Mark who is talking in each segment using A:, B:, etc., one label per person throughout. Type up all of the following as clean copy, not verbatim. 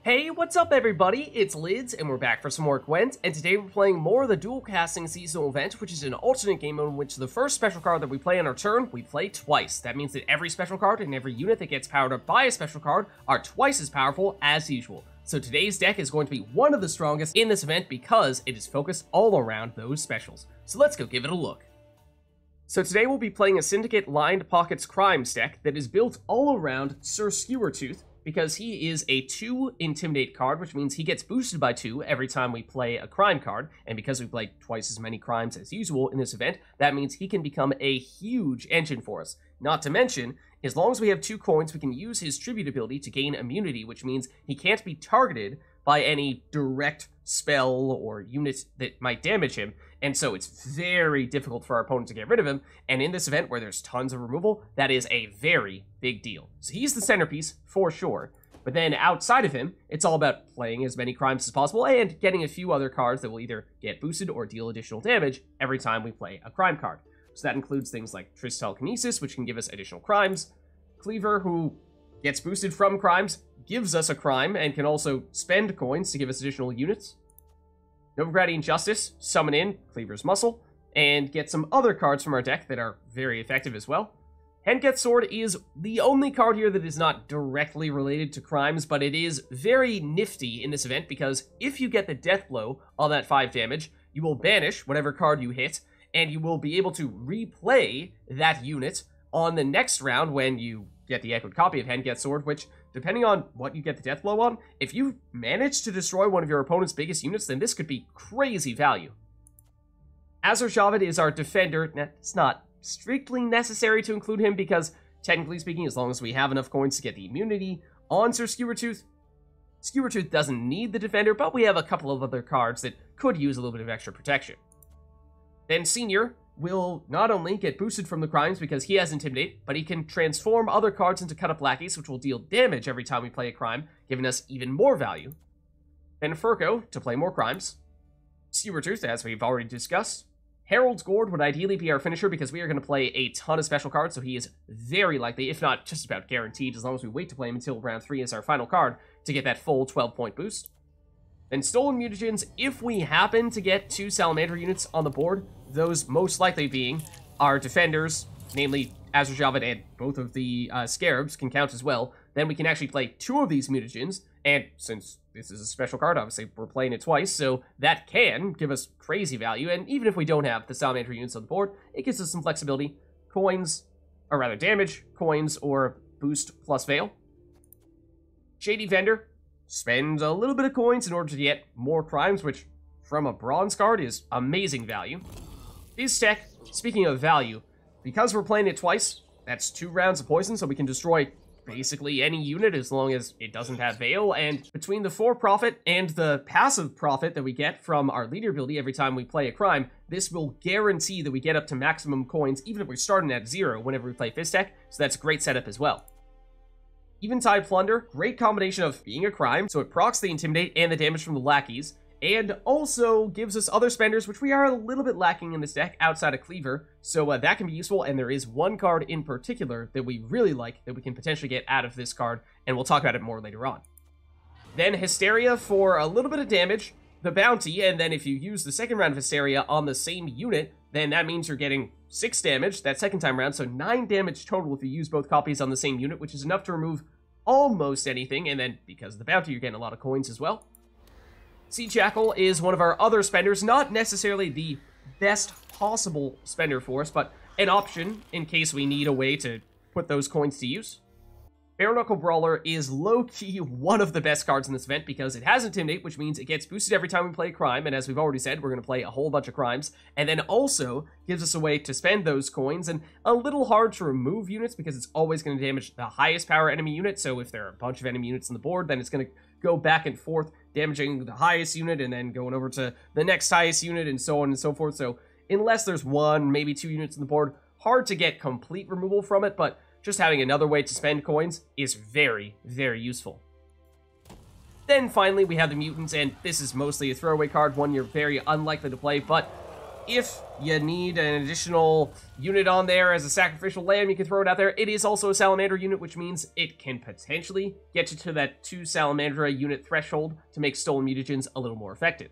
A: Hey, what's up everybody? It's Lids, and we're back for some more Gwent, and today we're playing more of the dual casting seasonal event, which is an alternate game in which the first special card that we play on our turn, we play twice. That means that every special card and every unit that gets powered up by a special card are twice as powerful as usual. So today's deck is going to be one of the strongest in this event because it is focused all around those specials. So let's go give it a look. So today we'll be playing a Syndicate Lined Pockets Crimes deck that is built all around Sir Skewertooth, because he is a 2 Intimidate card, which means he gets boosted by 2 every time we play a crime card, and because we play twice as many crimes as usual in this event, that means he can become a huge engine for us. Not to mention, as long as we have 2 coins, we can use his tribute ability to gain immunity, which means he can't be targeted by any direct spell or unit that might damage him, and so it's very difficult for our opponent to get rid of him, and in this event where there's tons of removal, that is a very big deal. So he's the centerpiece, for sure, but then outside of him, it's all about playing as many crimes as possible and getting a few other cards that will either get boosted or deal additional damage every time we play a crime card. So that includes things like Triss Telekinesis, which can give us additional crimes, Cleaver, who gets boosted from crimes, gives us a crime, and can also spend coins to give us additional units. Novigradian Justice, summon in Cleaver's Muscle, and get some other cards from our deck that are very effective as well. Hen Gaidth Sword is the only card here that is not directly related to crimes, but it is very nifty in this event because if you get the death blow on that 5 damage, you will banish whatever card you hit, and you will be able to replay that unit on the next round when you get the echoed copy of Hen Gaidth Sword, which, depending on what you get the death blow on, if you manage to destroy one of your opponent's biggest units, then this could be crazy value. Azar Javed is our defender. Now, it's not strictly necessary to include him because, technically speaking, as long as we have enough coins to get the immunity on Sir Skewertooth, Skewertooth doesn't need the defender, but we have a couple of other cards that could use a little bit of extra protection. Then Senior will not only get boosted from the crimes because he has Intimidate, but he can transform other cards into cut-up lackeys, which will deal damage every time we play a crime, giving us even more value. Then Ferko, to play more crimes. Skewertooth, as we've already discussed. Harald Gord would ideally be our finisher because we are going to play a ton of special cards, so he is very likely, if not just about guaranteed, as long as we wait to play him until round 3 as our final card, to get that full 12-point boost. Then Stolen Mutagens, if we happen to get 2 Salamander units on the board, those most likely being our defenders, namely Azar Javed and both of the Scarabs can count as well, then we can actually play 2 of these Mutagens, and since this is a special card, obviously we're playing it twice, so that can give us crazy value, and even if we don't have the Salamander units on the board, it gives us some flexibility. Coins, or rather damage, coins, or boost plus Veil. Shady Vendor, spend a little bit of coins in order to get more crimes, which from a bronze card is amazing value. Fisstech, speaking of value, because we're playing it twice, that's 2 rounds of poison, so we can destroy basically any unit as long as it doesn't have Veil, and between the 4 profit and the passive profit that we get from our leader ability every time we play a crime, this will guarantee that we get up to maximum coins, even if we're starting at 0 whenever we play Fisstech, so that's a great setup as well. Eventide Plunder, great combination of being a crime, so it procs the Intimidate and the damage from the lackeys, and also gives us other spenders, which we are a little bit lacking in this deck outside of Cleaver, so that can be useful, and there is one card in particular that we really like that we can potentially get out of this card, and we'll talk about it more later on. Then Hysteria for a little bit of damage, the bounty, and then if you use the second round of Hysteria on the same unit, then that means you're getting 6 damage that second time around, so 9 damage total if you use both copies on the same unit, which is enough to remove almost anything, and then because of the bounty, you're getting a lot of coins as well. Jackal is one of our other spenders, not necessarily the best possible spender for us, but an option in case we need a way to put those coins to use. Bare-Knuckle Brawler is low-key one of the best cards in this event because it has Intimidate, which means it gets boosted every time we play a crime, and as we've already said, we're going to play a whole bunch of crimes, and then also gives us a way to spend those coins, and a little hard to remove units because it's always going to damage the highest power enemy unit, so if there are a bunch of enemy units on the board, then it's going to go back and forth, damaging the highest unit, and then going over to the next highest unit, and so on and so forth, so unless there's 1, maybe 2 units on the board, hard to get complete removal from it, but just having another way to spend coins is very, very useful. Then finally we have the Mutants, and this is mostly a throwaway card, one you're very unlikely to play, but if you need an additional unit on there as a sacrificial lamb, you can throw it out there. It is also a salamander unit, which means it can potentially get you to that 2 salamandra unit threshold to make stolen mutagens a little more effective.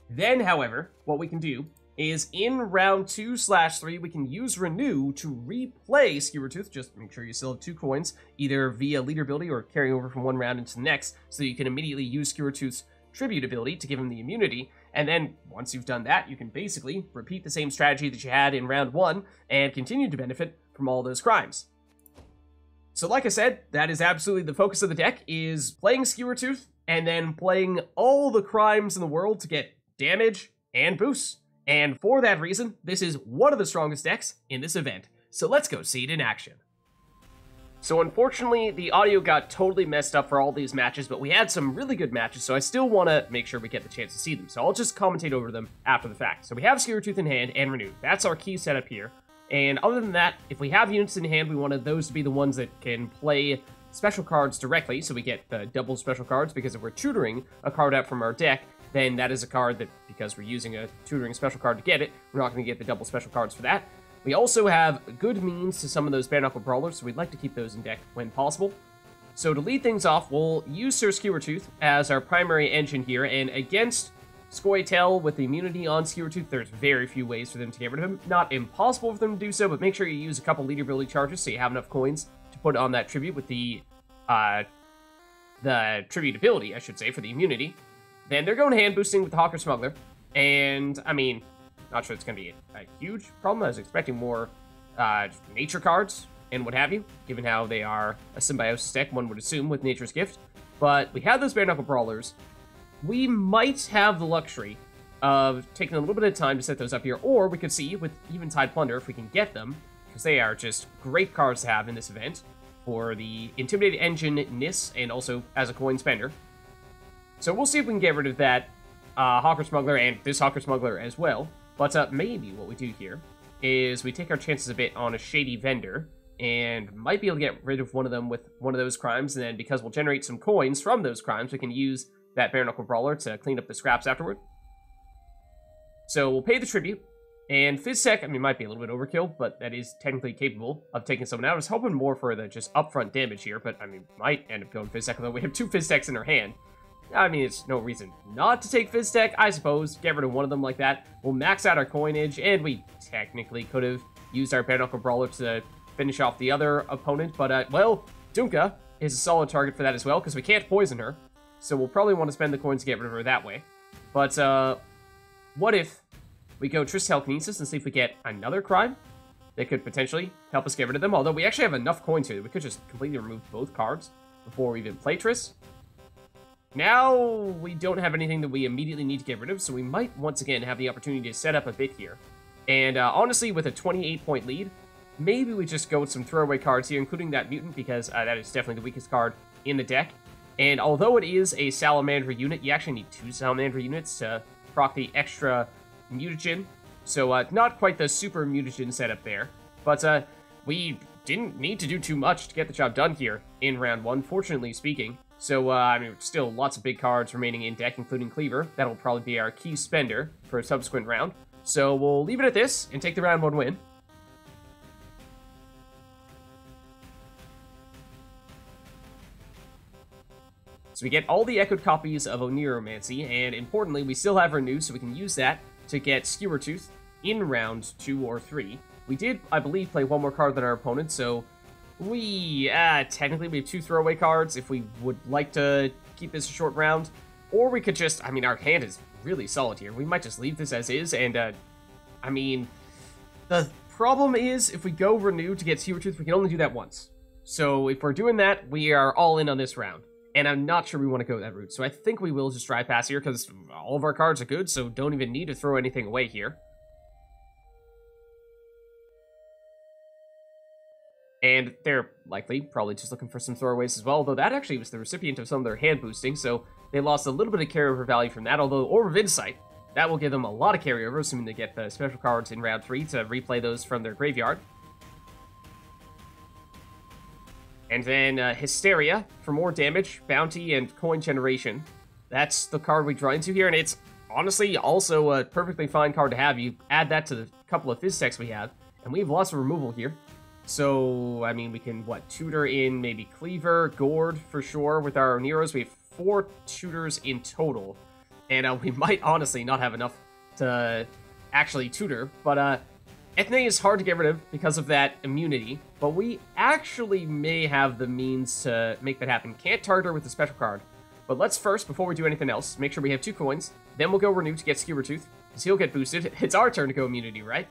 A: Then, however, what we can do is in round 2/3, we can use Renew to replay Skewertooth. Just make sure you still have 2 coins, either via leader ability or carrying over from one round into the next, so you can immediately use Skewertooth's tribute ability to give him the immunity. And then once you've done that, you can basically repeat the same strategy that you had in round 1 and continue to benefit from all those crimes. So like I said, that is absolutely the focus of the deck, is playing Skewertooth and then playing all the crimes in the world to get damage and boosts. And for that reason, this is one of the strongest decks in this event. So let's go see it in action. So unfortunately, the audio got totally messed up for all these matches, but we had some really good matches, so I still want to make sure we get the chance to see them. So I'll just commentate over them after the fact. So we have Skewertooth in hand and Renew. That's our key setup here. And other than that, if we have units in hand, we wanted those to be the ones that can play special cards directly, so we get the double special cards, because if we're tutoring a card out from our deck, then that is a card that, because we're using a tutoring special card to get it, we're not going to get the double special cards for that. We also have good means to summon those Bare-Knuckle Brawlers, so we'd like to keep those in deck when possible. So to lead things off, we'll use Sir Skewertooth as our primary engine here, and against Scioa'tael with the immunity on Skewertooth, there's very few ways for them to get rid of him. Not impossible for them to do so, but make sure you use a couple leader ability charges so you have enough coins to put on that tribute with the tribute ability, I should say, for the immunity. Then they're going hand boosting with the Hawker Smuggler, and, I mean, not sure it's going to be a huge problem. I was expecting more nature cards and what have you, given how they are a Symbiosis deck, one would assume, with Nature's Gift. But we have those Bare-Knuckle Brawlers. We might have the luxury of taking a little bit of time to set those up here, or we could see with Eventide Plunder if we can get them, because they are just great cards to have in this event for the Intimidated Engine-ness and also as a coin spender. So we'll see if we can get rid of that Hawker Smuggler and this Hawker Smuggler as well. But maybe what we do here is we take our chances a bit on a Shady Vendor and might be able to get rid of one of them with one of those crimes. And then because we'll generate some coins from those crimes, we can use that Bare-Knuckle Brawler to clean up the scraps afterward. So we'll pay the tribute. And Fisstech, I mean, might be a little bit overkill, but that is technically capable of taking someone out. I was hoping more for the just upfront damage here, but I mean, might end up going Fisstech, although we have 2 Fisstechs in our hand. I mean, it's no reason not to take Fisstech, I suppose. Get rid of one of them like that. We'll max out our coinage, and we technically could have used our Bare-Knuckle Brawler to finish off the other opponent. But, well, Dunka is a solid target for that as well, because we can't poison her. So we'll probably want to spend the coins to get rid of her that way. But, what if we go Triss Telekinesis and see if we get another crime that could potentially help us get rid of them? Although we actually have enough coins here that we could just completely remove both cards before we even play Triss. Now, we don't have anything that we immediately need to get rid of, so we might once again have the opportunity to set up a bit here. And honestly, with a 28-point lead, maybe we just go with some throwaway cards here, including that Mutant, because that is definitely the weakest card in the deck. And although it is a Salamander unit, you actually need 2 Salamander units to proc the extra Mutagen. So not quite the super Mutagen setup there. But we didn't need to do too much to get the job done here in round 1, fortunately speaking. So, I mean, still lots of big cards remaining in deck, including Cleaver. That'll probably be our key spender for a subsequent round. So we'll leave it at this and take the round 1 win. So we get all the echoed copies of Oneiromancy, and importantly, we still have Renew, so we can use that to get Skewertooth in round 2 or 3. We did, I believe, play one more card than our opponent, so we, technically we have 2 throwaway cards if we would like to keep this a short round. Or we could just, I mean, our hand is really solid here. We might just leave this as is, and, I mean, the problem is, if we go Renew to get Skewertooth, we can only do that once. So if we're doing that, we are all in on this round. And I'm not sure we want to go that route, so I think we will just drive past here, because all of our cards are good, so don't even need to throw anything away here. And they're likely probably just looking for some throwaways as well, although that actually was the recipient of some of their hand boosting, so they lost a little bit of carryover value from that, although Orb of Insight, that will give them a lot of carryover, assuming they get the special cards in round 3 to replay those from their graveyard. And then Hysteria for more damage, bounty, and coin generation. That's the card we draw into here, and it's honestly also a perfectly fine card to have. You add that to the couple of Fisstechs we have, and we have lots of removal here. So, I mean, we can, tutor in maybe Cleaver, Gord for sure with our Oneiros. We have 4 tutors in total, and we might honestly not have enough to actually tutor, but Ethne is hard to get rid of because of that immunity, but we actually may have the means to make that happen. Can't target her with a special card, but let's first, before we do anything else, make sure we have 2 coins, then we'll go Renew to get Skewertooth, because he'll get boosted. It's our turn to go immunity, right?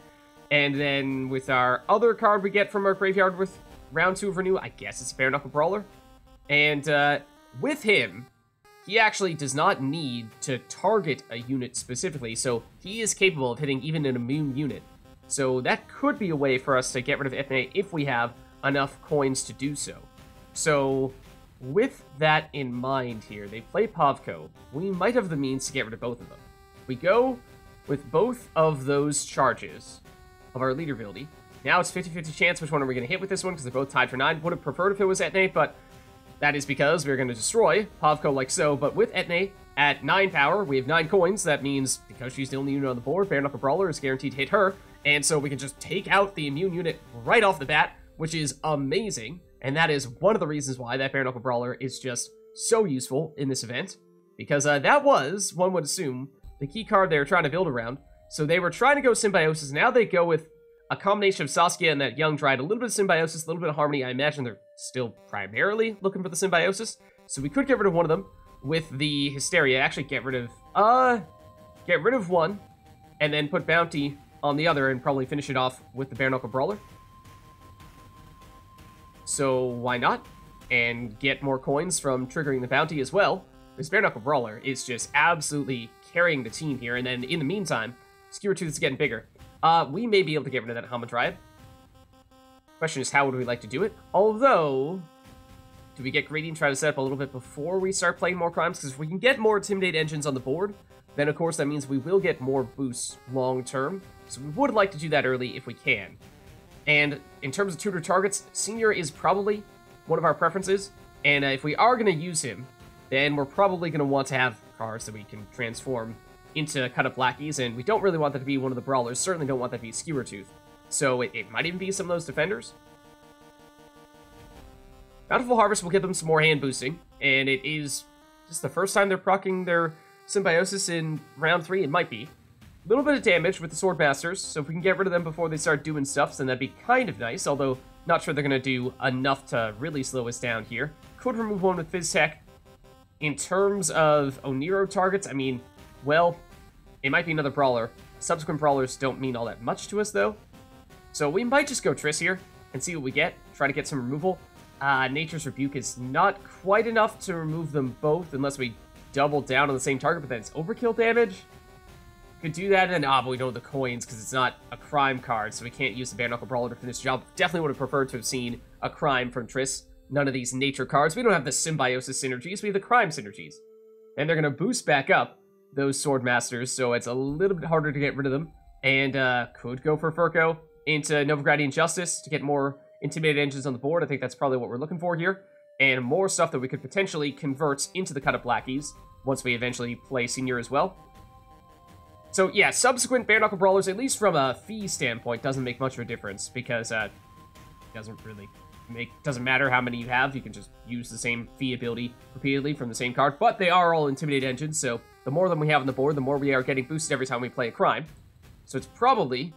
A: And then with our other card we get from our graveyard with round 2 of Renew, I guess it's Bare-Knuckle Brawler, and with him, he actually does not need to target a unit specifically, so he is capable of hitting even an immune unit. So that could be a way for us to get rid of Ethne if we have enough coins to do so. So with that in mind here, they play Pavko. We might have the means to get rid of both of them. We go with both of those charges of our leader ability. Now it's 50-50 chance which one are we going to hit with this one, because they're both tied for 9. Would have preferred if it was Ethne, but that is because we're going to destroy Pavko like so. But with Ethne at 9 power, we have 9 coins. That means because she's the only unit on the board, Bare-Knuckle Brawler is guaranteed to hit her. And so we can just take out the immune unit right off the bat, which is amazing. And that is one of the reasons why that Bare-Knuckle Brawler is just so useful in this event. Because that was, one would assume, the key card they were trying to build around. So they were trying to go Symbiosis. Now they go with a combination of Saskia and that young Dryad. A little bit of Symbiosis, a little bit of Harmony. I imagine they're still primarily looking for the Symbiosis. So we could get rid of one of them with the Hysteria. Actually get rid of one. And then put Bounty on the other and probably finish it off with the Bare-Knuckle Brawler. So why not? And get more coins from triggering the Bounty as well. This Bare-Knuckle Brawler is just absolutely carrying the team here. And then in the meantime, Skewertooth is getting bigger. We may be able to get rid of that Hamadryad. Question is, how would we like to do it? Although, do we get greedy and try to set up a little bit before we start playing more crimes? Because if we can get more Intimidate engines on the board, then of course that means we will get more boosts long term. So we would like to do that early if we can. And in terms of tutor targets, Senior is probably one of our preferences. And if we are going to use him, then we're probably going to want to have cards that we can transform into cut-up lackeys. And we don't really want that to be one of the brawlers. Certainly don't want that to be Skewertooth. So it might even be some of those defenders. Bountiful Harvest will give them some more hand boosting. And it is just the first time they're proccing their Symbiosis in round 3. It might be. A little bit of damage with the Swordmasters, so if we can get rid of them before they start doing stuff, then that'd be kind of nice, although not sure they're going to do enough to really slow us down here. Could remove one with Fisstech. In terms of Oneiro targets, I mean, well, it might be another Brawler. Subsequent Brawlers don't mean all that much to us, though. So we might just go Triss here and see what we get. Try to get some removal. Nature's Rebuke is not quite enough to remove them both unless we double down on the same target, but then it's overkill damage. Could do that, and but we don't have the coins because it's not a crime card, so we can't use the Bare-Knuckle Brawler to finish the job. Definitely would have preferred to have seen a crime from Triss. None of these nature cards. We don't have the Symbiosis synergies, we have the crime synergies. And they're going to boost back up those Swordmasters, so it's a little bit harder to get rid of them. And could go for Ferko into Novigradian Justice to get more Intimidated engines on the board. I think that's probably what we're looking for here. And more stuff that we could potentially convert into the cut-up lackeys once we eventually play Senior as well. So yeah, subsequent Bare-Knuckle Brawlers, at least from a fee standpoint, doesn't make much of a difference because it doesn't matter how many you have. You can just use the same fee ability repeatedly from the same card. But they are all Intimidate engines, so the more than we have on the board, the more we are getting boosted every time we play a crime. So it's probably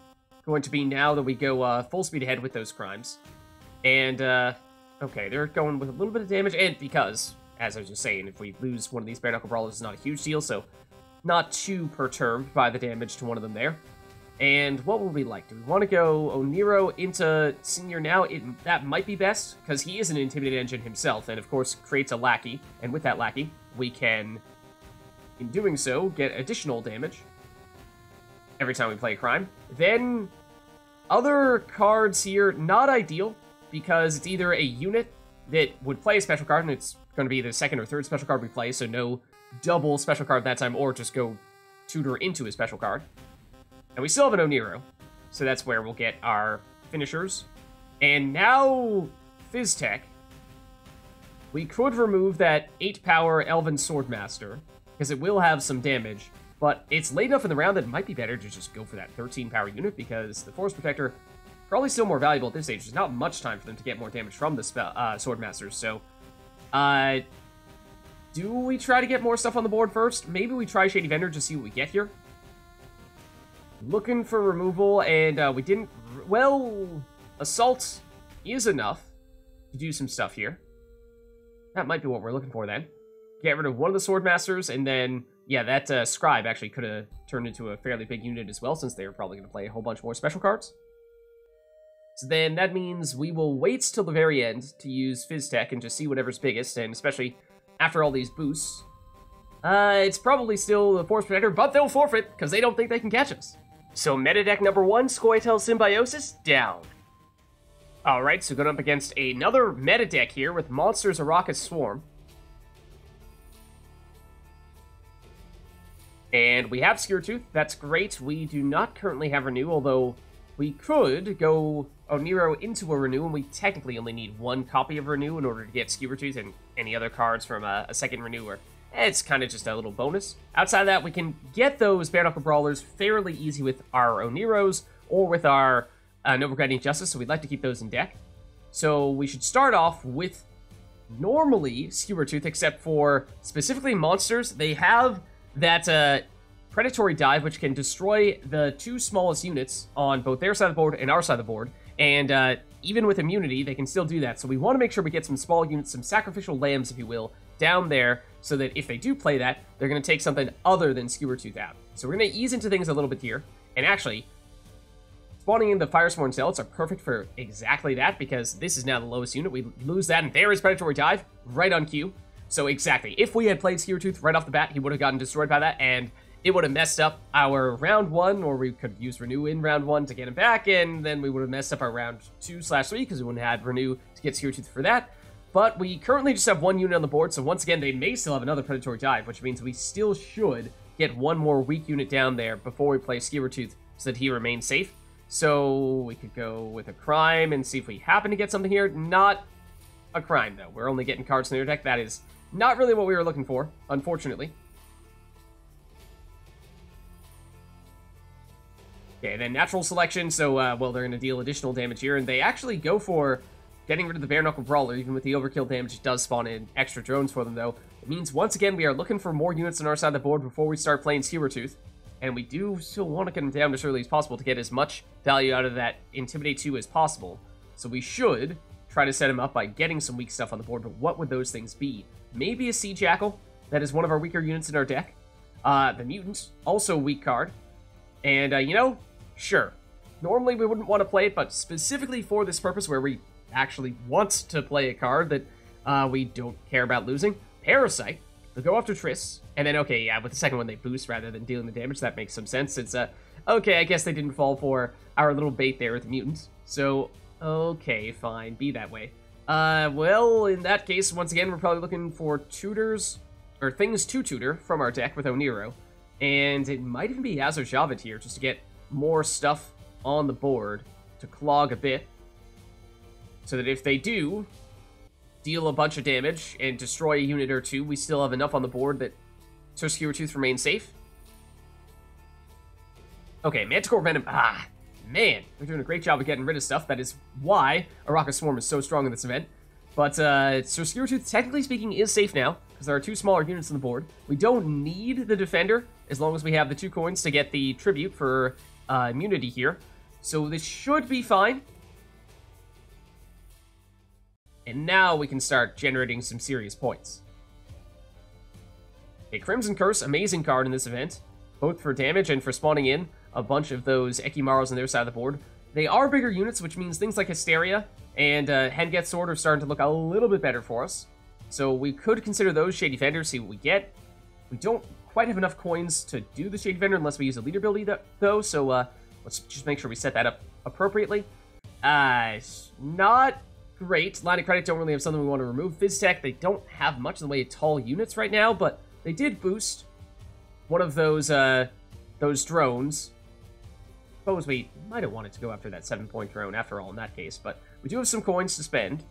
A: going to be now that we go full speed ahead with those crimes. And okay, they're going with a little bit of damage, and because, as I was just saying, if we lose one of these Bare-Knuckle Brawlers, it's not a huge deal, so not too perturbed by the damage to one of them there. And what would we like? Do we want to go Oneiro into Senior now? That might be best, because he is an Intimidate engine himself, and of course creates a lackey. And with that lackey, we can, in doing so, get additional damage every time we play a crime. Then, other cards here, not ideal, because it's either a unit that would play a special card, and it's going to be the second or third special card we play, so no double special card that time, or just go tutor into a special card. And we still have an Oneiro, so that's where we'll get our finishers. And now, Fisstech. We could remove that 8-power Elven Swordmaster, because it will have some damage. But it's late enough in the round that it might be better to just go for that 13 power unit, because the Force Protector probably still more valuable at this stage. There's not much time for them to get more damage from the Sword Masters, so... do we try to get more stuff on the board first? Maybe we try Shady Vendor to see what we get here. Looking for removal, and we didn't... Well, Assault is enough to do some stuff here. That might be what we're looking for then. Get rid of one of the Sword Masters, and then... Yeah, that Scribe actually could have turned into a fairly big unit as well, since they were probably going to play a whole bunch more special cards. So then that means we will wait till the very end to use Fisstech and just see whatever's biggest, and especially after all these boosts. It's probably still the Force Protector, but they'll forfeit, because they don't think they can catch us. So meta deck number 1, Scioa'tael Symbiosis, down. Alright, so going up against another meta deck here with Monsters Arachas Swarm. And we have Skewertooth, that's great. We do not currently have Renew, although we could go Oneiro into a Renew, and we technically only need one copy of Renew in order to get Skewertooth and any other cards from a second Renewer. It's kind of just a little bonus. Outside of that, we can get those Bare-Knuckle Brawlers fairly easy with our Oneiros or with our Novigradian Justice, so we'd like to keep those in deck. So we should start off with normally Skewertooth, except for specifically monsters. They have that Predatory Dive, which can destroy the two smallest units on both their side of the board and our side of the board. And even with immunity, they can still do that. So we want to make sure we get some small units, some sacrificial lambs, if you will, down there, so that if they do play that, they're going to take something other than Skewertooth out. So we're going to ease into things a little bit here. And actually, spawning in the Firesworn Zealots are perfect for exactly that, because this is now the lowest unit. We lose that, and there is Predatory Dive, right on cue. So exactly, if we had played Skewertooth right off the bat, he would have gotten destroyed by that, and it would have messed up our round 1, or we could use Renew in round 1 to get him back, and then we would have messed up our round 2/3, because we wouldn't have had Renew to get Skewertooth for that. But we currently just have one unit on the board, so once again, they may still have another Predatory Dive, which means we still should get one more weak unit down there before we play Skewertooth, so that he remains safe. So we could go with a Crime and see if we happen to get something here. Not a Crime, though. We're only getting cards in their deck. That is not really what we were looking for, unfortunately. Okay, then Natural Selection, so, well, they're going to deal additional damage here, and they actually go for getting rid of the Bare-Knuckle Brawler. Even with the overkill damage, it does spawn in extra drones for them, though. It means, once again, we are looking for more units on our side of the board before we start playing Skewertooth, and we do still want to get him down as early as possible to get as much value out of that Intimidate 2 as possible. So we should try to set him up by getting some weak stuff on the board, but what would those things be? Maybe a Sea Jackal, that is one of our weaker units in our deck. The Mutant, also a weak card. And, you know, sure. Normally we wouldn't want to play it, but specifically for this purpose where we actually want to play a card that we don't care about losing, Parasite. They'll go after Triss, and then, okay, yeah, with the second one they boost rather than dealing the damage. That makes some sense. It's, okay, I guess they didn't fall for our little bait there with the Mutant. So, okay, fine, be that way. Well, in that case, once again, we're probably looking for tutors, or things to tutor from our deck with Oneiro. And it might even be Azar Javed here, just to get more stuff on the board to clog a bit. So that if they do deal a bunch of damage and destroy a unit or two, we still have enough on the board that so Skewertooth remains safe. Okay, Manticore Venom. Ah, man, they're doing a great job of getting rid of stuff. That is why Arachas Swarm is so strong in this event. But, so Skewertooth, technically speaking, is safe now, because there are two smaller units on the board. We don't need the Defender, as long as we have the 2 coins to get the Tribute for immunity here. So this should be fine. And now we can start generating some serious points. A Crimson Curse, amazing card in this event, both for damage and for spawning in a bunch of those Ekimaros on their side of the board. They are bigger units, which means things like Hysteria and Hen Gaidth Sword are starting to look a little bit better for us. So we could consider those Shady Vendor, see what we get. We don't quite have enough coins to do the Shady Vendor unless we use a leader ability, though, so let's just make sure we set that up appropriately. Not great. Line of Credit don't really have something we want to remove. Fisstech, they don't have much in the way of tall units right now, but they did boost one of those drones. Suppose we might have wanted to go after that 7-point drone after all in that case, but we do have some coins to spend,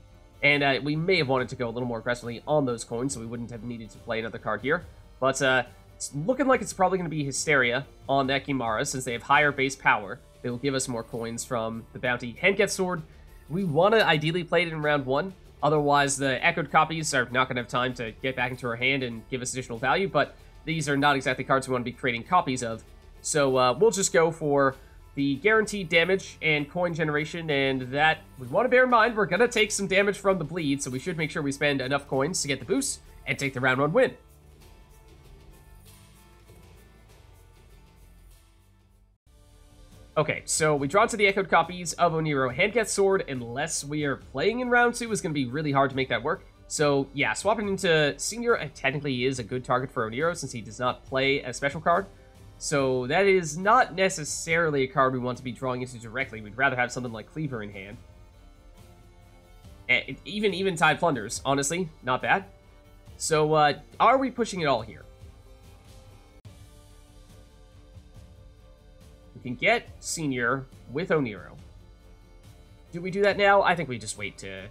A: and we may have wanted to go a little more aggressively on those coins, so we wouldn't have needed to play another card here. But It's looking like it's probably going to be Hysteria on that Gimara, since they have higher base power. They will give us more coins from the bounty. Hen Gaidth Sword, we want to ideally play it in round 1. Otherwise, the echoed copies are not going to have time to get back into our hand and give us additional value, but these are not exactly cards we want to be creating copies of. So we'll just go for the guaranteed damage and coin generation, and that we want to bear in mind we're going to take some damage from the bleed, so we should make sure we spend enough coins to get the boost and take the round 1 win. Okay, so we draw to the echoed copies of Oneiro. Hen Gaidth Sword, unless we are playing in round 2, is going to be really hard to make that work. So yeah, swapping into Senior technically is a good target for Oneiro, since he does not play a special card. So that is not necessarily a card we want to be drawing into directly. We'd rather have something like Cleaver in hand. And even Eventide Plunders, honestly, not bad. So are we pushing it all here? We can get Senior with Oneiro. Do we do that now? I think we just wait to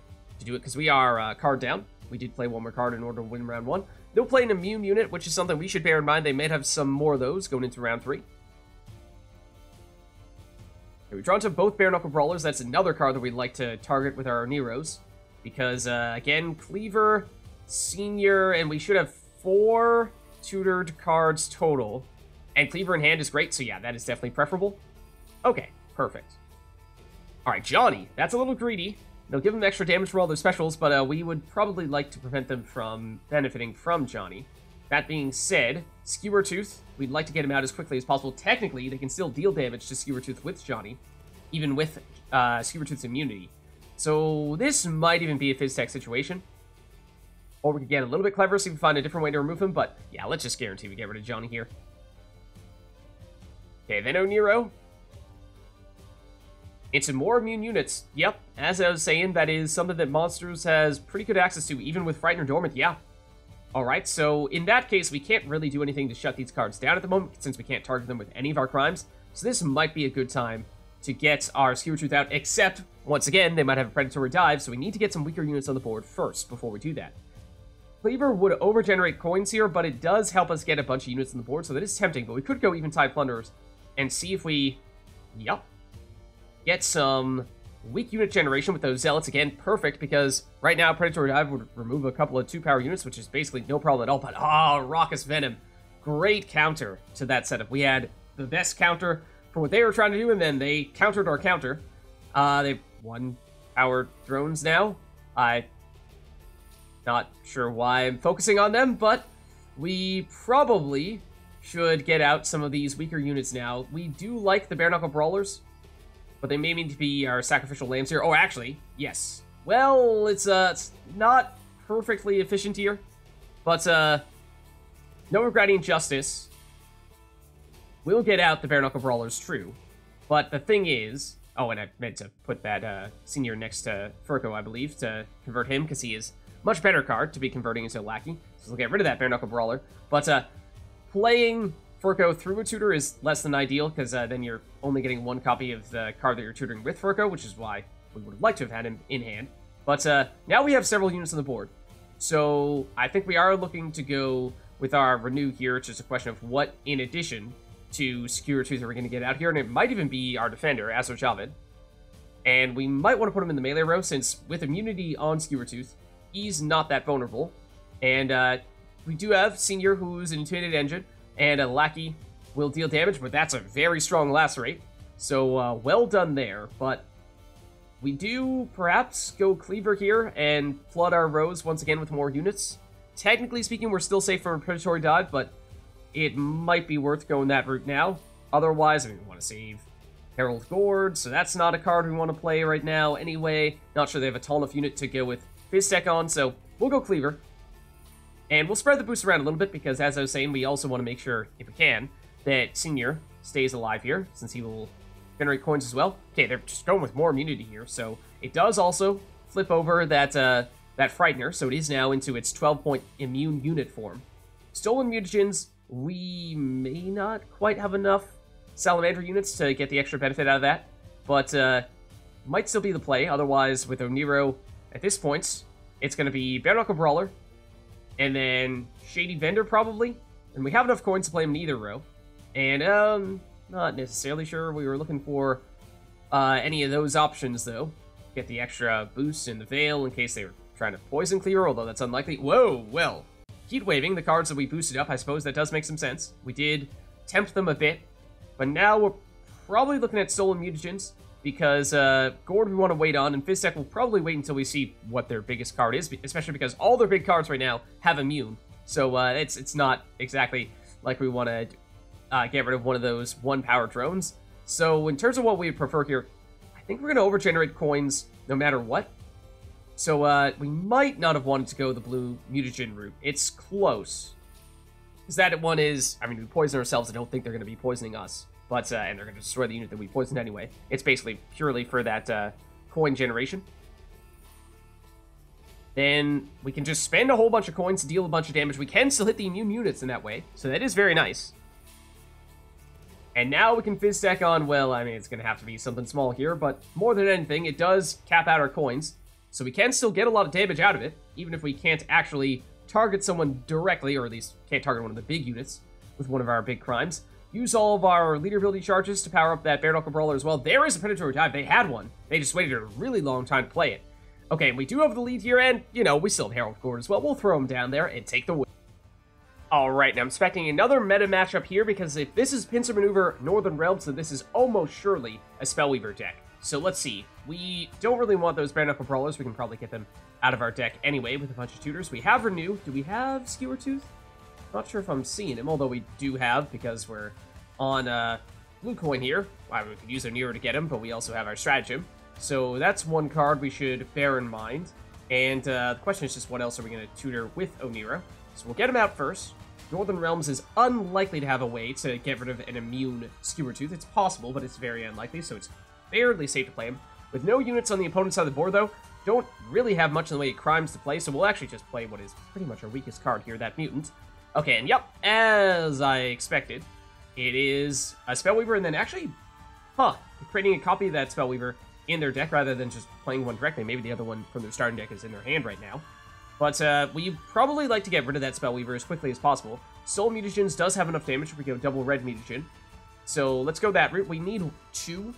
A: do it, because we are card down. We did play one more card in order to win round 1. They'll play an immune unit, which is something we should bear in mind. They may have some more of those going into round 3. Okay, we've drawn to both Bare-Knuckle Brawlers. That's another card that we'd like to target with our Oneiros. Because, again, Cleaver, Senior, and we should have 4 tutored cards total. And Cleaver in hand is great, so yeah, that is definitely preferable. Okay, perfect. Alright, Johnny. That's a little greedy. They'll give him extra damage for all their specials, but we would probably like to prevent them from benefiting from Johnny. That being said, Skewertooth, we'd like to get him out as quickly as possible. Technically, they can still deal damage to Skewertooth with Johnny, even with Skewertooth's immunity. So this might even be a Fisstech situation. Or we could get a little bit clever, see if we find a different way to remove him, but yeah, let's just guarantee we get rid of Johnny here. Okay, then Oneiro. Into more immune units. Yep, as I was saying, that is something that Monsters has pretty good access to, even with Frightened or Dormant, yeah. Alright, so in that case, we can't really do anything to shut these cards down at the moment, since we can't target them with any of our crimes. So this might be a good time to get our Skewertooth out, except, once again, they might have a Predatory Dive, so we need to get some weaker units on the board first, before we do that. Cleaver would overgenerate coins here, but it does help us get a bunch of units on the board, so that is tempting, but we could go Eventide Plunders and see if we... Yup. Get some weak unit generation with those Zealots. Again, perfect, because right now Predatory Dive would remove a couple of 2-power units, which is basically no problem at all. But, Arachas Venom. Great counter to that setup. We had the best counter for what they were trying to do, and then they countered our counter. They've 1-power drones now. I'm not sure why I'm focusing on them, but we probably should get out some of these weaker units now. We do like the Bare-Knuckle Brawlers, but they may need to be our sacrificial lambs here. Oh, actually, yes. Well, it's not perfectly efficient here, but Novigradian Justice will get out the Bare-Knuckle Brawlers, true. But the thing is... Oh, and I meant to put that Senior next to Ferko, I believe, to convert him, because he is much better card to be converting into a lackey. So we'll get rid of that Bare-Knuckle Brawler. But playing Ferko through a tutor is less than ideal, because then you're only getting 1 copy of the card that you're tutoring with Ferko, which is why we would have liked to have had him in hand. But now we have several units on the board. So I think we are looking to go with our Renew here. It's just a question of what, in addition to Skewertooth, are we going to get out here. And it might even be our defender, Azar Javed. And we might want to put him in the melee row, since with immunity on Skewertooth, he's not that vulnerable. And we do have Senior, who's an Intimidated Engine, and a lackey will deal damage, but that's a very strong lacerate. So, well done there. But we do perhaps go Cleaver here and flood our rows once again with more units. Technically speaking, we're still safe from a Predatory Dive, but it might be worth going that route now. Otherwise, I mean, we want to save Harald Gord, so that's not a card we want to play right now anyway. Not sure they have a tall enough unit to go with Fisstech on, so we'll go Cleaver. And we'll spread the boost around a little bit, because as I was saying, we also want to make sure, if we can, that Senior stays alive here, since he will generate coins as well. Okay, they're just going with more immunity here, so it does also flip over that Frightener, so it is now into its 12-point immune unit form. Stolen Mutagens, we may not quite have enough Salamander units to get the extra benefit out of that, but might still be the play. Otherwise, with Oneiro, at this point, it's going to be Bare-Knuckle Brawler, and then Shady Vendor, probably. And we have enough coins to play them in either row. And, not necessarily sure we were looking for any of those options, though. Get the extra boost in the Veil in case they were trying to poison Cleaver, although that's unlikely. Whoa, well. Heat Waving, the cards that we boosted up, I suppose that does make some sense. We did tempt them a bit, but now we're probably looking at Stolen Mutagens, because Gord we want to wait on, and Fisstech will probably wait until we see what their biggest card is, especially because all their big cards right now have immune. So it's not exactly like we want to get rid of one of those one-power drones. So in terms of what we would prefer here, I think we're going to overgenerate coins no matter what. So we might not have wanted to go the blue mutagen route. It's close. Because that one is, I mean, we poison ourselves. I don't think they're going to be poisoning us. But, and they're going to destroy the unit that we poisoned anyway. It's basically purely for that coin generation. Then we can just spend a whole bunch of coins to deal a bunch of damage. We can still hit the immune units in that way. So that is very nice. And now we can Fisstech on, well, I mean, it's going to have to be something small here. But more than anything, it does cap out our coins. So we can still get a lot of damage out of it, even if we can't actually target someone directly, or at least can't target one of the big units with one of our big crimes. Use all of our leader ability charges to power up that Bare-Knuckle Brawler as well. There is a Predatory Dive. They had one. They just waited a really long time to play it. Okay, we do have the lead here, and, you know, we still have Harald Gord as well. We'll throw him down there and take the win. Alright, now I'm expecting another meta matchup here, because if this is Pincer Maneuver Northern Realms, then this is almost surely a Spellweaver deck. So let's see. We don't really want those Bare-Knuckle Brawlers. We can probably get them out of our deck anyway with a bunch of tutors. We have Renew. Do we have Skewertooth? Not sure if I'm seeing him, although we do have, because we're on blue coin here. Well, we could use Oneiromancy to get him, but we also have our Stratagem. So that's one card we should bear in mind. And the question is just what else are we going to tutor with Oneiromancy? So we'll get him out first. Northern Realms is unlikely to have a way to get rid of an immune Skewertooth. It's possible, but it's very unlikely, so it's fairly safe to play him. With no units on the opponent's side of the board, though, don't really have much in the way of crimes to play, so we'll actually just play what is pretty much our weakest card here, that Mutant. Okay, and yep, as I expected, it is a Spellweaver, and then actually, creating a copy of that Spellweaver in their deck rather than just playing one directly. Maybe the other one from their starting deck is in their hand right now. But we probably like to get rid of that Spellweaver as quickly as possible. Soul Mutagens does have enough damage if we go double red Mutagen. So let's go that route. We need 2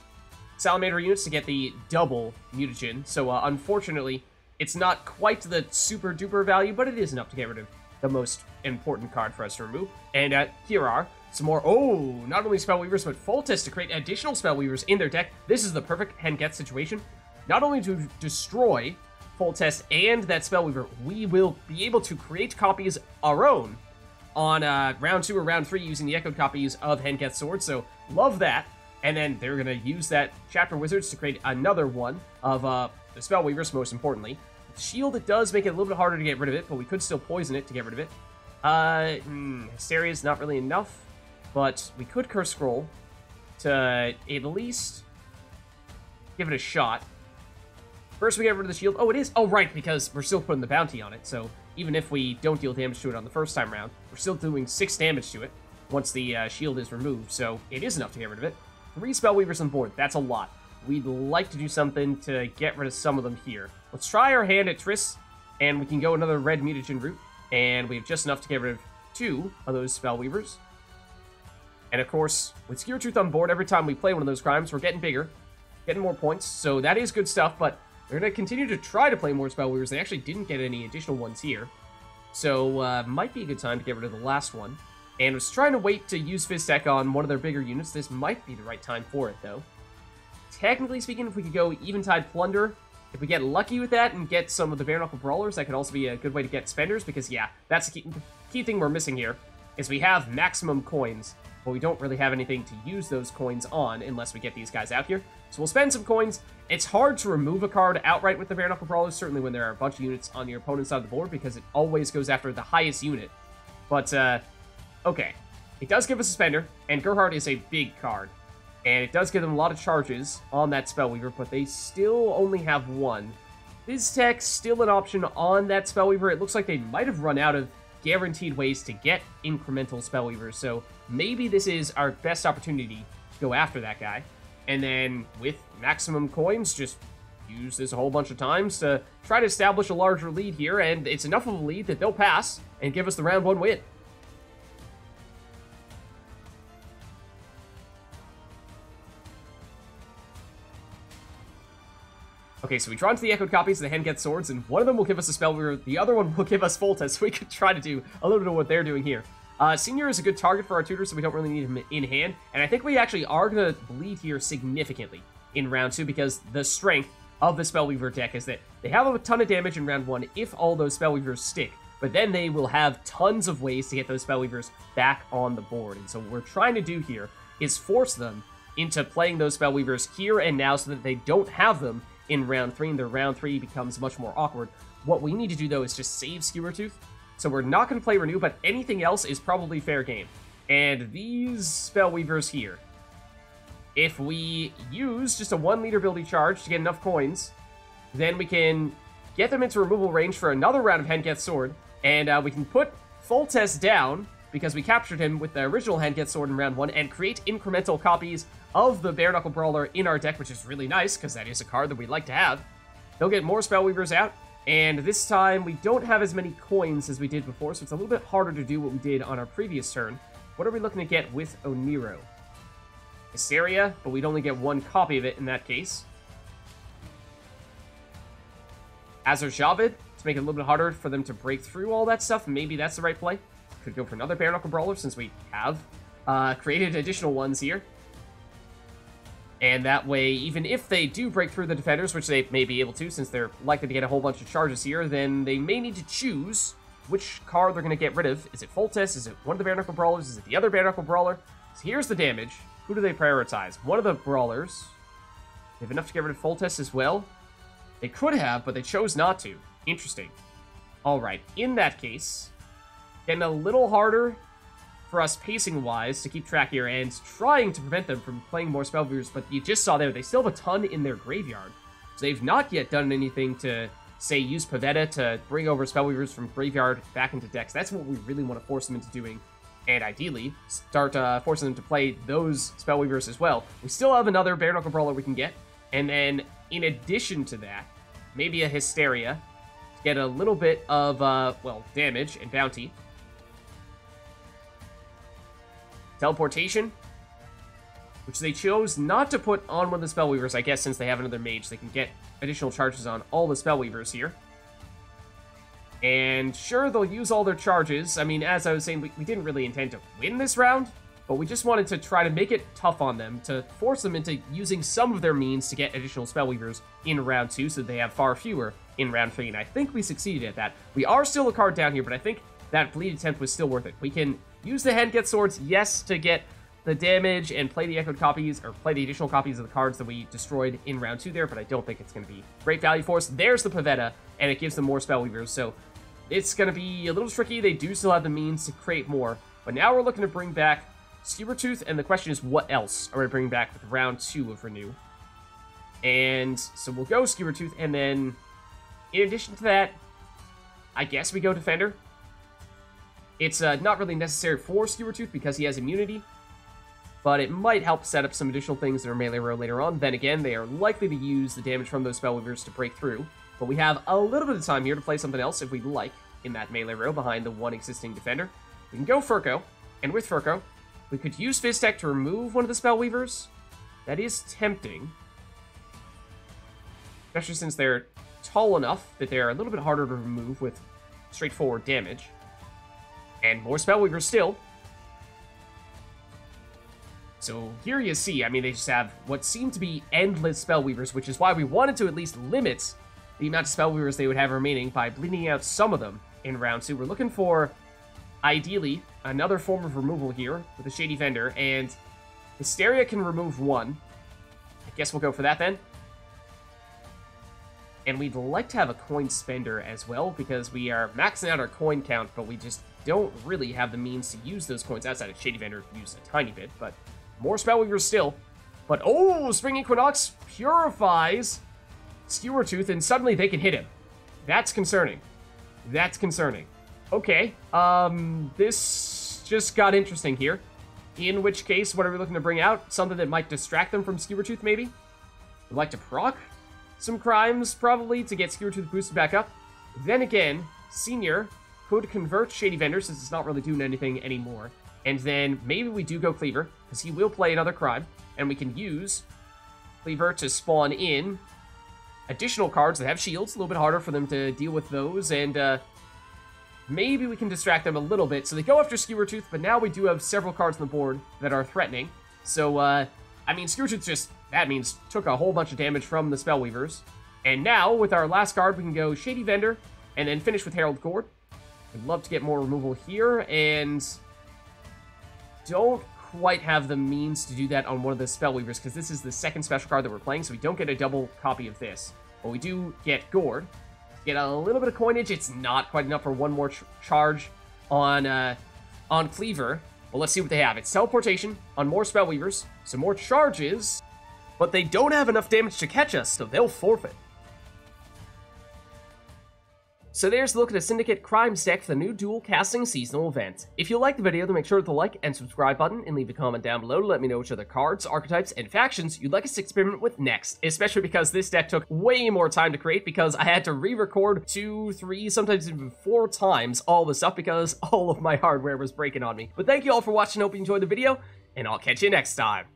A: Salamander units to get the double Mutagen. So unfortunately, it's not quite the super duper value, but it is enough to get rid of the most important card for us to remove. And here are some more, not only Spellweavers, but Foltest to create additional Spellweavers in their deck. This is the perfect Hen Gaidth situation. Not only to destroy Foltest and that Spellweaver, we will be able to create copies our own on round 2 or round 3 using the echoed copies of Hen Gaidth Sword. So love that. And then they're going to use that Chapter Wizards to create another one of the Spellweavers, most importantly. Shield, it does make it a little bit harder to get rid of it, but we could still poison it to get rid of it. Hysteria is not really enough, but we could Curse Scroll to at least give it a shot. First, we get rid of the shield. Oh, it is. Oh, right, because we're still putting the bounty on it. So even if we don't deal damage to it on the first time round, we're still doing 6 damage to it once the shield is removed. So it is enough to get rid of it. 3 Spellweavers on board. That's a lot. We'd like to do something to get rid of some of them here. Let's try our hand at Triss, and we can go another red mutagen route. And we have just enough to get rid of 2 of those Spellweavers. And of course, with Skewertooth on board, every time we play one of those crimes, we're getting bigger, getting more points. So that is good stuff, but we're going to continue to try to play more Spellweavers. They actually didn't get any additional ones here. So might be a good time to get rid of the last one. And was trying to wait to use Fisstech on one of their bigger units. This might be the right time for it, though. Technically speaking, if we could go Eventide Plunder, if we get lucky with that and get some of the Bare-Knuckle Brawlers, that could also be a good way to get Spenders, because, yeah, that's the key thing we're missing here, is we have maximum coins, but we don't really have anything to use those coins on unless we get these guys out here. So we'll spend some coins. It's hard to remove a card outright with the Bare-Knuckle Brawlers, certainly when there are a bunch of units on your opponent's side of the board, because it always goes after the highest unit. But, okay. It does give us a Spender, and Gerhardt is a big card. And it does give them a lot of charges on that Spellweaver, but they still only have 1. Fisstech, still an option on that Spellweaver. It looks like they might have run out of guaranteed ways to get incremental Spellweavers, so maybe this is our best opportunity to go after that guy. And then, with maximum coins, just use this a whole bunch of times to try to establish a larger lead here, and it's enough of a lead that they'll pass and give us the round 1 win. Okay, so we draw into the echoed copies of the Hen Gaidth Swords, and one of them will give us a Spellweaver, the other one will give us Foltest, so we could try to do a little bit of what they're doing here. Senior is a good target for our tutor, so we don't really need him in hand, and I think we actually are going to bleed here significantly in round 2, because the strength of the Spellweaver deck is that they have a ton of damage in round 1 if all those Spellweavers stick, but then they will have tons of ways to get those Spellweavers back on the board, and so what we're trying to do here is force them into playing those Spellweavers here and now so that they don't have them in round 3, and their round 3 becomes much more awkward. What we need to do, though, is just save Skewertooth. So we're not going to play Renew, but anything else is probably fair game. And these Spellweavers here, if we use just a 1-liter ability charge to get enough coins, then we can get them into removal range for another round of Hen Gaidth Sword, and we can put Foltest down, because we captured him with the original Hen Gaidth Sword in round 1, and create incremental copies of the Bare-Knuckle Brawler in our deck, which is really nice, because that is a card that we'd like to have. They'll get more Spellweavers out, and this time we don't have as many coins as we did before, so it's a little bit harder to do what we did on our previous turn. What are we looking to get with Oneiro? Hysteria, but we'd only get 1 copy of it in that case. Azar Javed, to make it a little bit harder for them to break through all that stuff. Maybe that's the right play. Could go for another Bare-Knuckle Brawler, since we have created additional ones here. And that way, even if they do break through the defenders, which they may be able to, since they're likely to get a whole bunch of charges here, then they may need to choose which card they're going to get rid of. Is it Foltest? Is it one of the Bare-Knuckle Brawlers? Is it the other Bare-Knuckle Brawler? So here's the damage. Who do they prioritize? One of the Brawlers. They have enough to get rid of Foltest as well. They could have, but they chose not to. Interesting. Alright, in that case, getting a little harder for us pacing-wise to keep track here, and trying to prevent them from playing more Spellweavers, but you just saw there, they still have a ton in their graveyard. So they've not yet done anything to, say, use Pavetta to bring over Spellweavers from graveyard back into decks. That's what we really want to force them into doing, and ideally, start forcing them to play those Spellweavers as well. We still have another Bare-Knuckle Brawler we can get, and then, in addition to that, maybe a Hysteria, to get a little bit of, well, damage and bounty. Teleportation, which they chose not to put on one of the Spellweavers, I guess, since they have another mage. They can get additional charges on all the Spellweavers here. And sure, they'll use all their charges. I mean, as I was saying, we didn't really intend to win this round, but we just wanted to try to make it tough on them, to force them into using some of their means to get additional Spellweavers in round 2, so they have far fewer in round 3, and I think we succeeded at that. We are still a card down here, but I think that bleed attempt was still worth it. We can use the Hen Gaidth Swords, yes, to get the damage and play the echoed copies, or play the additional copies of the cards that we destroyed in round 2 there, but I don't think it's going to be great value for us. There's the Pavetta, and it gives them more Spellweavers, so it's going to be a little tricky. They do still have the means to create more, but now we're looking to bring back Skewertooth, and the question is, what else are we bringing back with round 2 of Renew? And so we'll go Skewertooth, and then, in addition to that, I guess we go Defender. It's not really necessary for Skewertooth because he has immunity, but it might help set up some additional things in our melee row later on. Then again, they are likely to use the damage from those Spellweavers to break through, but we have a little bit of time here to play something else if we'd like in that melee row behind the one existing Defender. We can go Ferko, and with Ferko, we could use Fisstech to remove one of the Spellweavers. That is tempting, especially since they're tall enough that they're a little bit harder to remove with straightforward damage. And more Spellweavers still. So here you see, I mean, they just have what seem to be endless Spellweavers, which is why we wanted to at least limit the amount of Spellweavers they would have remaining by bleeding out some of them in round 2. We're looking for, ideally, another form of removal here with a Shady Vendor, and Hysteria can remove 1. I guess we'll go for that then. And we'd like to have a coin spender as well, because we are maxing out our coin count, but we just don't really have the means to use those coins outside of Shady Vendor. Use a tiny bit, but more Spellweavers still. But, oh, Spring Equinox purifies Skewertooth, and suddenly they can hit him. That's concerning. That's concerning. Okay, this just got interesting here. In which case, what are we looking to bring out? Something that might distract them from Skewertooth, maybe? We'd like to proc some crimes, probably, to get Skewertooth boosted back up. Then again, Senior could convert Shady Vendor, since it's not really doing anything anymore. And then maybe we do go Cleaver, because he will play another crime, and we can use Cleaver to spawn in additional cards that have shields, a little bit harder for them to deal with those, and maybe we can distract them a little bit. So they go after Skewertooth, but now we do have several cards on the board that are threatening. So, I mean, Skewertooth just, that means, took a whole bunch of damage from the Spellweavers. And now, with our last card, we can go Shady Vendor, and then finish with Harald Gord. I'd love to get more removal here, and don't quite have the means to do that on one of the Spellweavers, because this is the second special card that we're playing, so we don't get a double copy of this. But we do get Gord. Get a little bit of coinage. It's not quite enough for one more charge on Cleaver. Well, let's see what they have. It's teleportation on more Spellweavers, so more charges, but they don't have enough damage to catch us, so they'll forfeit. So there's a look at the Syndicate Crimes deck for the new dual casting seasonal event. If you liked the video, then make sure to hit the like and subscribe button and leave a comment down below to let me know which other cards, archetypes, and factions you'd like us to experiment with next, especially because this deck took way more time to create because I had to re-record 2, 3, sometimes even 4 times all the stuff because all of my hardware was breaking on me. But thank you all for watching, hope you enjoyed the video, and I'll catch you next time.